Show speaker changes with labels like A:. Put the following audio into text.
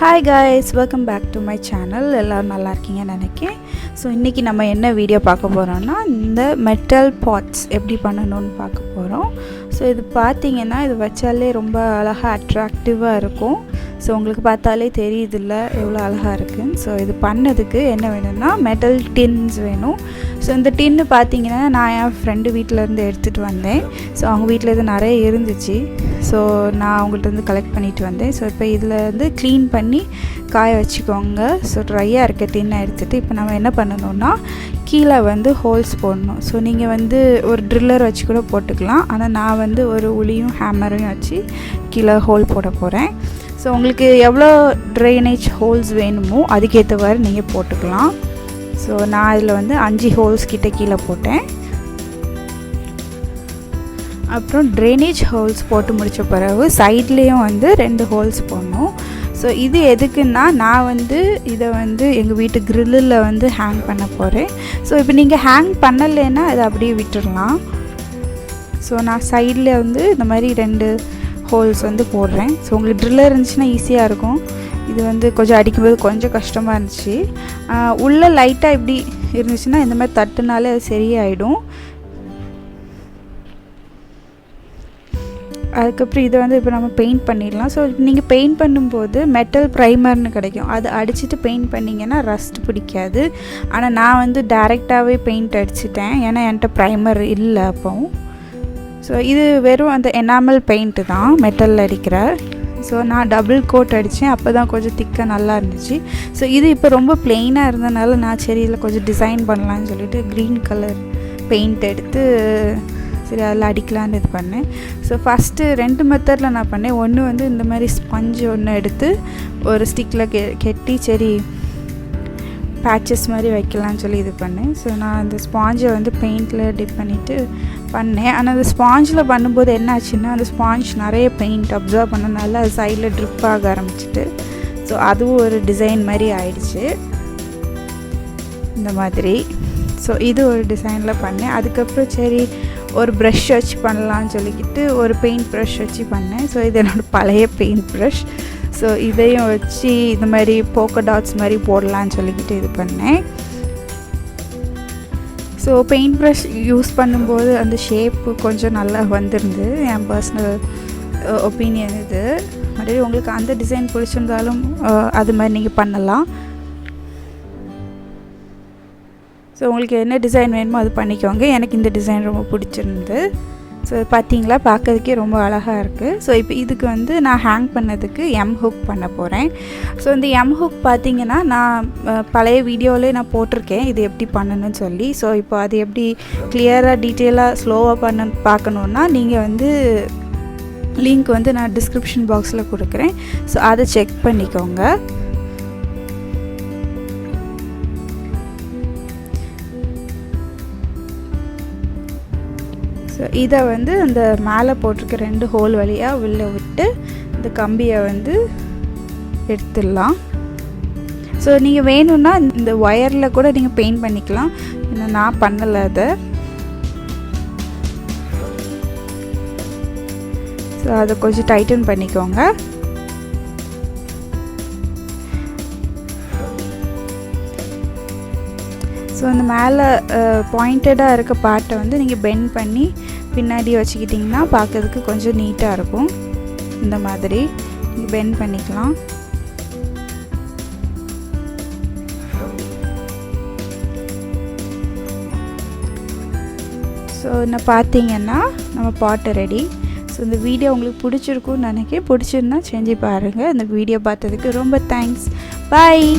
A: Hi guys, welcome back to my channel. எல்லாரும் நல்லா இருக்கீங்கன்னு நினைக்கிறேன். ஸோ இன்றைக்கி நம்ம என்ன வீடியோ பார்க்க போகிறோம்னா இந்த மெட்டல் பாட்ஸ் எப்படி பண்ணணும்னு பார்க்க போகிறோம். ஸோ இது பார்த்திங்கன்னா இது வச்சாலே ரொம்ப அழகாக அட்ராக்டிவாக இருக்கும். ஸோ உங்களுக்கு பார்த்தாலே தெரியுதில்ல எவ்வளோ அழகாக இருக்குதுன்னு. ஸோ இது பண்ணதுக்கு என்ன வேணும்னா மெட்டல் டின்ஸ் வேணும். ஸோ இந்த டின்னு பார்த்திங்கன்னா நான் என் ஃப்ரெண்டு வீட்டிலேருந்து எடுத்துகிட்டு வந்தேன். ஸோ அவங்க வீட்டில் இது நிறைய இருந்துச்சு. ஸோ நான் அவங்கள்ட்ட வந்து கலெக்ட் பண்ணிட்டு வந்தேன். ஸோ இப்போ இதில் வந்து க்ளீன் பண்ணி காய வச்சுக்கோங்க. ஸோ ட்ரையாக இருக்க டின்னை எடுத்துகிட்டு இப்போ நம்ம என்ன பண்ணணும்னா கீழே வந்து ஹோல்ஸ் போடணும். ஸோ நீங்கள் வந்து ஒரு ட்ரில்லர் வச்சு கூட போட்டுக்கலாம். ஆனால் நான் வந்து ஒரு உளியும் ஹேமரையும் வச்சு கீழே ஹோல் போட போகிறேன். ஸோ உங்களுக்கு எவ்வளோ ட்ரைனேஜ் ஹோல்ஸ் வேணுமோ அதுக்கேற்றவாறு நீங்கள் போட்டுக்கலாம். ஸோ நான் இதில் வந்து 5 ஹோல்ஸ் கிட்ட கீழே போட்டேன். அப்புறம் ட்ரைனேஜ் ஹோல்ஸ் போட்டு முடித்த பிறகு சைட்லேயும் வந்து 2 ஹோல்ஸ் போடணும். ஸோ இது எதுக்குன்னா நான் வந்து இதை வந்து எங்கள் வீட்டு க்ரில்லில் வந்து ஹேங் பண்ண போகிறேன். ஸோ இப்போ நீங்கள் ஹேங் பண்ணலைன்னா அதை அப்படியே விட்டுடலாம். ஸோ நான் சைடில் வந்து இந்த மாதிரி 2 ஹோல்ஸ் வந்து போடுறேன். ஸோ உங்களுக்கு ட்ரில்லர் இருந்துச்சுன்னா ஈஸியாக இருக்கும். இது வந்து கொஞ்சம் அடிக்கும்போது கொஞ்சம் கஷ்டமாக இருந்துச்சு. உள்ளே லைட்டாக இப்படி இருந்துச்சுன்னா இந்த மாதிரி தட்டுனாலே அது சரியாயிடும். அதுக்கப்புறம் இதை வந்து இப்போ நம்ம பெயிண்ட் பண்ணிடலாம். ஸோ நீங்கள் பெயிண்ட் பண்ணும்போது மெட்டல் ப்ரைமர்னு கிடைக்கும். அது அடிச்சுட்டு பெயிண்ட் பண்ணிங்கன்னா ரஸ்ட் பிடிக்காது. ஆனால் நான் வந்து டைரெக்டாகவே பெயிண்ட் அடிச்சிட்டேன், ஏன்னா என்கிட்ட ப்ரைமர் இல்லை அப்போ. ஸோ இது வெறும் அந்த எனாமல் பெயிண்ட்டு தான் மெட்டலில் அடிக்கிற. ஸோ நான் டபுள் கோட் அடித்தேன், அப்போ தான் கொஞ்சம் திக்காக நல்லா இருந்துச்சு. ஸோ இது இப்போ ரொம்ப ப்ளெயினாக இருந்தனால நான் சரி இதில் கொஞ்சம் டிசைன் பண்ணலான்னு சொல்லிட்டு க்ரீன் கலர் பெயிண்ட் எடுத்து சரி அதில் அடிக்கலான்னு இது பண்ணேன். ஸோ ஃபஸ்ட்டு 2 மெத்தடில் நான் பண்ணேன். ஒன்று வந்து இந்த மாதிரி ஸ்பஞ்சு ஒன்று எடுத்து ஒரு ஸ்டிக்கில் கெட்டி சரி பேட்சஸ் மாதிரி வைக்கலான்னு சொல்லி இது பண்ணேன். ஸோ நான் அந்த ஸ்பாஞ்சை வந்து பெயிண்டில் டிப் பண்ணிவிட்டு பண்ணேன். ஆனால் அந்த ஸ்பாஞ்சில் பண்ணும்போது என்ன ஆச்சுன்னா அந்த ஸ்பாஞ்ச் நிறைய பெயிண்ட் அப்சர்வ் பண்ணனால அது சைடில் ட்ரிப் ஆக ஆரம்பிச்சிட்டு ஸோ அதுவும் ஒரு டிசைன் மாதிரி ஆயிடுச்சு இந்த மாதிரி. ஸோ இது ஒரு டிசைனில் பண்ணேன். அதுக்கப்புறம் சரி ஒரு ப்ரஷ் வச்சு பண்ணலான்னு சொல்லிக்கிட்டு ஒரு பெயிண்ட் ப்ரஷ் வச்சு பண்ணேன். ஸோ இது என்னோடய பழைய பெயிண்ட் ப்ரஷ். ஸோ இதையும் வச்சு இந்த மாதிரி போக்கோ டாட்ஸ் மாதிரி போடலான்னு சொல்லிக்கிட்டு இது பண்ணேன். ஸோ பெயிண்ட் ப்ரஷ் யூஸ் பண்ணும்போது அந்த ஷேப்பு கொஞ்சம் நல்லா வந்திருந்து என் பர்சனல் ஒப்பீனியன் இது. மறுபடியும் உங்களுக்கு அந்த டிசைன் பிடிச்சிருந்தாலும் அது மாதிரி நீங்கள் பண்ணலாம். ஸோ உங்களுக்கு என்ன டிசைன் வேணுமோ அது பண்ணிக்கோங்க. எனக்கு இந்த டிசைன் ரொம்ப பிடிச்சிருந்து. ஸோ பார்த்தீங்களா, பார்க்கறதுக்கே ரொம்ப அழகாக இருக்குது. ஸோ இப்போ இதுக்கு வந்து நான் ஹேங் பண்ணதுக்கு ஹுக் பண்ண போகிறேன். ஸோ இந்த ஹுக் பார்த்தீங்கன்னா நான் பழைய வீடியோவிலே நான் போட்டிருக்கேன் இது எப்படி பண்ணணும்னு சொல்லி. ஸோ இப்போ அது எப்படி கிளியராக டீட்டெயிலாக ஸ்லோவாக பார்க்கணுன்னா நீங்கள் வந்து லிங்க் வந்து நான் டிஸ்கிரிப்ஷன் பாக்ஸில் கொடுக்குறேன். ஸோ அதை செக் பண்ணிக்கோங்க. ஸோ இதை வந்து அந்த மேலே போட்டிருக்க 2 ஹோல் வழியாக உள்ளே விட்டு இந்த கம்பியை வந்து எடுத்துடலாம். ஸோ நீங்கள் வேணும்னா இந்த ஒயரில் கூட நீங்கள் பெயிண்ட் பண்ணிக்கலாம். இன்னும் நான் பண்ணலை அதை. ஸோ அதை கொஞ்சம் டைட்டன் பண்ணிக்கோங்க. ஸோ அந்த மேலே பாயிண்டடாக இருக்க பார்ட்டை வந்து நீங்கள் பெண்ட் பண்ணி பின்னாடி வச்சுக்கிட்டிங்கன்னா பார்க்கறதுக்கு கொஞ்சம் நீட்டாக இருக்கும். இந்த மாதிரி நீங்கள் பெண்ட் பண்ணிக்கலாம். ஸோ என்ன பார்த்தீங்கன்னா நம்ம பாட்டு ரெடி. ஸோ இந்த வீடியோ உங்களுக்கு பிடிச்சிருக்குன்னு நினைக்கிறேன். பிடிச்சிருந்தா செஞ்சு பாருங்கள். இந்த வீடியோ பார்த்ததுக்கு ரொம்ப தேங்க்ஸ். பாய்.